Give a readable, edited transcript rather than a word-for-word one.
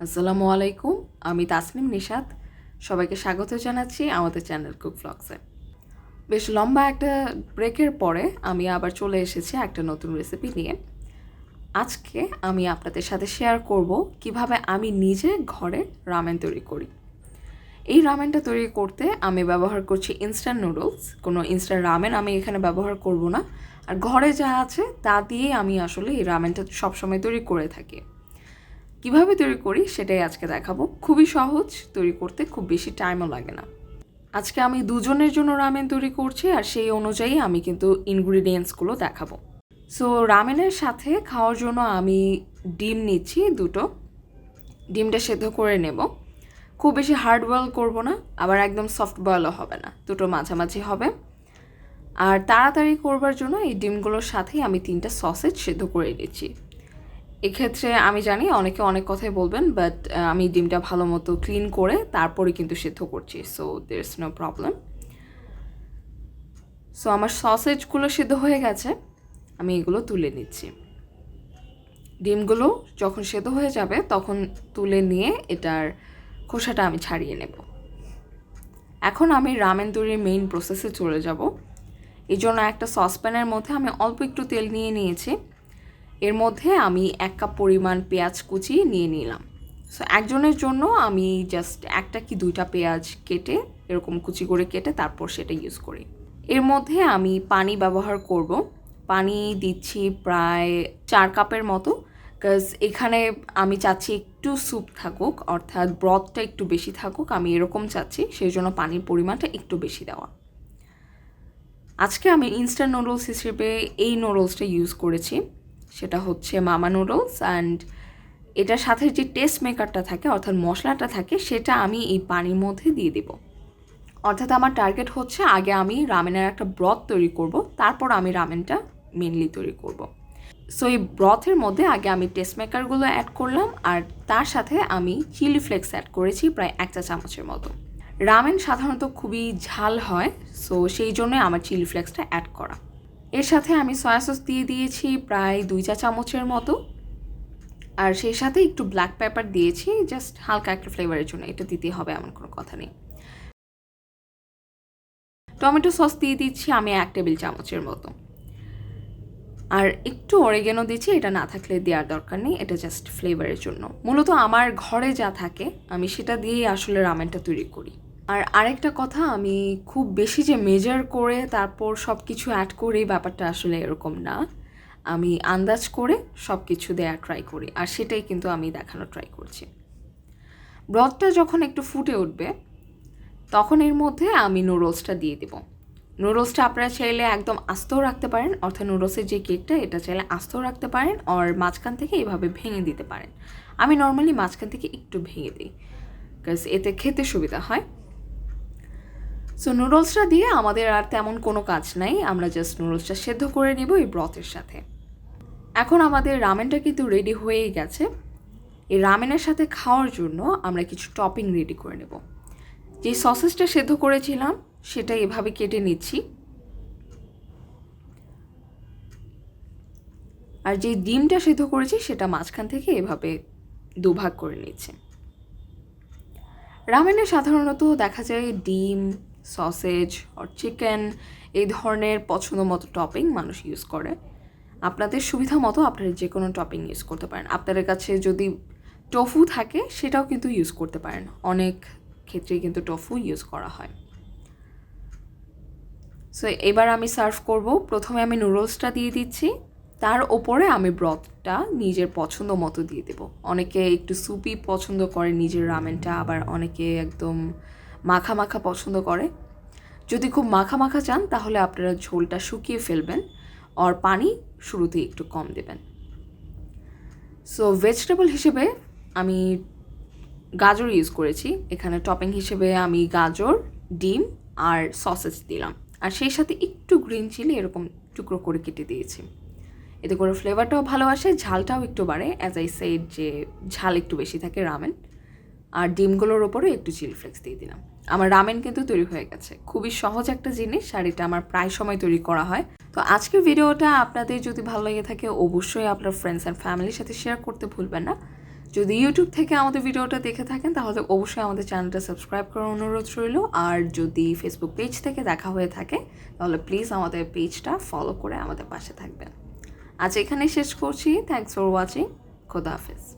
আসসালামু আলাইকুম, আমি তাসনিম নিশাত। সবাইকে স্বাগত জানাচ্ছি আমাদের চ্যানেল কুক ভ্লগসে। বেশ লম্বা একটা ব্রেকের পরে আমি আবার চলে এসেছি একটা নতুন রেসিপি নিয়ে। আজকে আমি আপনাদের সাথে শেয়ার করব কিভাবে আমি নিজে ঘরে রামেন তৈরি করি। এই রামেনটা তৈরি করতে আমি ব্যবহার করছি ইনস্ট্যান্ট নুডলস। কোনো ইনস্ট্যান্ট রামেন আমি এখানে ব্যবহার করব না। আর ঘরে যা আছে তা দিয়ে আমি আসলে এই রামেনটা সবসময় তৈরি করে থাকি। কিভাবে তৈরি করি সেটাই আজকে দেখাবো। খুবই সহজ তৈরি করতে, খুব বেশি টাইমও লাগে না। আজকে আমি দুজনের জন্য রামেন তৈরি করছি আর সেই অনুযায়ী আমি কিন্তু ইনগ্রিডিয়েন্টসগুলো দেখাবো। সো রামেনের সাথে খাওয়ার জন্য আমি ডিম নিচ্ছি দুটো। ডিমটা সেদ্ধ করে নেব। খুব বেশি হার্ড বয়েল করবো না, আবার একদম সফট বয়েলও হবে না, দুটো মাঝামাঝি হবে। আর তাড়াতাড়ি করবার জন্য এই ডিমগুলোর সাথেই আমি 3টা সসেজ সেদ্ধ করে নিচ্ছি। এক্ষেত্রে আমি জানি অনেকে অনেক কথাই বলবেন, বাট আমি ডিমটা ভালো মতো ক্লিন করে তারপরে কিন্তু সেদ্ধ করছি, so there is no problem. So আমার সসেজগুলো সেদ্ধ হয়ে গেছে, আমি এগুলো তুলে নিচ্ছি। ডিমগুলো যখন সেদ্ধ হয়ে যাবে তখন তুলে নিয়ে এটার খোসাটা আমি ছাড়িয়ে নেব। এখন আমি রামেন তৈরির মেইন প্রসেসে চলে যাব। এই জন্য একটা সসপ্যানের মধ্যে আমি অল্প একটু তেল নিয়ে নিয়েছি। এর মধ্যে আমি 1 কাপ পরিমাণ পেঁয়াজ কুচি নিয়ে নিলাম। সো একজনের জন্য আমি জাস্ট 1টা কি 2টা পেঁয়াজ কেটে এরকম কুচি করে কেটে তারপর সেটা ইউজ করি। এর মধ্যে আমি পানি ব্যবহার করব। পানি দিচ্ছি প্রায় 4 কাপের মতো, বিকজ এখানে আমি চাচ্ছি একটু স্যুপ থাকুক, অর্থাৎ ব্রথটা একটু বেশি থাকুক, আমি এরকম চাচ্ছি, সেই জন্য পানির পরিমাণটা একটু বেশি দেওয়া। আজকে আমি ইনস্ট্যান্ট নুডলস হিসেবে এই নুডলসটা ইউজ করেছি, সেটা হচ্ছে মামা নুডলস। অ্যান্ড এটার সাথে যে টেস্ট মেকারটা থাকে অর্থাৎ মশলাটা থাকে সেটা আমি এই পানির মধ্যে দিয়ে দেব। অর্থাৎ আমার টার্গেট হচ্ছে আগে আমি রামেনের একটা ব্রথ তৈরি করব, তারপর আমি রামেনটা মেনলি তৈরি করব। সো এই ব্রথের মধ্যে আগে আমি টেস্ট মেকারগুলো অ্যাড করলাম, আর তার সাথে আমি চিলি ফ্লেক্স অ্যাড করেছি প্রায় 1 চা চামচের মতো। রামেন সাধারণত খুবই ঝাল হয়, সো সেই জন্য আমার চিলি ফ্লেক্সটা অ্যাড করা। এর সাথে আমি সয়া সস দিয়ে দিয়েছি প্রায় 2 চা চামচের মতো, আর সেই সাথে একটু ব্ল্যাক পেপার দিয়েছি জাস্ট হালকা একটা ফ্লেভারের জন্য, এটা দিতে হবে এমন কোনো কথা নেই। টমেটো সস দিয়ে দিচ্ছি আমি 1 টেবিল চামচের মতো, আর একটু অরিগ্যানো দিচ্ছি, এটা না থাকলে দেওয়ার দরকার নেই, এটা জাস্ট ফ্লেভারের জন্য। মূলত আমার ঘরে যা থাকে আমি সেটা দিয়েই আসলে রামেনটা তৈরি করি। আর আরেকটা কথা, আমি খুব বেশি যে মেজার করে তারপর সব কিছু অ্যাড করি ব্যাপারটা আসলে এরকম না। আমি আন্দাজ করে সব কিছু দেওয়ার ট্রাই করি, আর সেটাই কিন্তু আমি দেখানোর ট্রাই করছি। ব্রথটা যখন একটু ফুটে উঠবে তখন এর মধ্যে আমি নুডলসটা দিয়ে দেব। নুডলসটা আপনারা চাইলে একদম আস্তেও রাখতে পারেন, অর্থাৎ নুডলসের যে কেকটা এটা চাইলে আস্তেও রাখতে পারেন, আর মাঝখান থেকে এভাবে ভেঙে দিতে পারেন। আমি নর্মালি মাঝখান থেকে একটু ভেঙে দিই, বিকজ এতে খেতে সুবিধা হয়। সো নুডলসটা দিয়ে আমাদের আর তেমন কোনো কাজ নাই, আমরা জাস্ট নুডলসটা সেদ্ধ করে নেব এই ব্রথের সাথে। এখন আমাদের রামেনটা কিন্তু রেডি হয়েই গেছে। এই রামেনের সাথে খাওয়ার জন্য আমরা কিছু টপিং রেডি করে নেব। যে সসেসটা সেদ্ধ করেছিলাম সেটা এভাবে কেটে নিচ্ছি, আর যে ডিমটা সেদ্ধ করেছি সেটা মাঝখান থেকে এভাবে দুভাগ করে নিচ্ছি। রামেনে সাধারণত দেখা যায় ডিম, সসেজ আর চিকেন এই ধরনের পছন্দ মতো টপিং মানুষ ইউজ করে। আপনাদের সুবিধা মতো আপনারা যে কোনো টপিং ইউজ করতে পারেন। আপনাদের কাছে যদি টোফু থাকে সেটাও কিন্তু ইউজ করতে পারেন, অনেক ক্ষেত্রেই কিন্তু টোফু ইউজ করা হয়। সো এবার আমি সার্ভ করব। প্রথমে আমি নুডলসটা দিয়ে দিচ্ছি, তার ওপরে আমি ব্রথটা নিজের পছন্দ মতো দিয়ে দেব। অনেকে একটু সুপি পছন্দ করে নিজের রামেনটা, আবার অনেকে একদম মাখা মাখা পছন্দ করে। যদি খুব মাখা মাখা চান তাহলে আপনারা ঝোলটা শুকিয়ে ফেলবেন, আর পানি শুরুতেই একটু কম দেবেন। সো ভেজিটেবল হিসেবে আমি গাজর ইউজ করেছি এখানে। টপিং হিসেবে আমি গাজর, ডিম আর সসেজ দিলাম, আর সেই সাথে একটু গ্রিন চিলি এরকম টুকরো করে কেটে দিয়েছি। এতে করে ফ্লেভারটাও ভালো আসে, ঝালটাও একটু বাড়ে। অ্যাজ আই সেড যে ঝাল একটু বেশি থাকে রামেন। আর ডিমগুলোর ওপরে একটু চিলি ফ্লেক্স দিয়ে দিলাম। আমার রামেন কিন্তু তৈরি হয়ে গেছে। খুবই সহজ একটা জিনিস, আর এটা আমার প্রায় সময় তৈরি করা হয়। তো আজকের ভিডিওটা আপনাদের যদি ভালো লেগে থাকে অবশ্যই আপনার ফ্রেন্ডস অ্যান্ড ফ্যামিলির সাথে শেয়ার করতে ভুলবেন না। যদি ইউটিউব থেকে আমাদের ভিডিওটা দেখে থাকেন তাহলে অবশ্যই আমাদের চ্যানেলটা সাবস্ক্রাইব করার অনুরোধ রইল। আর যদি ফেসবুক পেজ থেকে দেখা হয়ে থাকে তাহলে প্লিজ আমাদের পেজটা ফলো করে আমাদের পাশে থাকবেন। আজ এখানেই শেষ করছি। Thanks for watching. খোদা হাফেজ।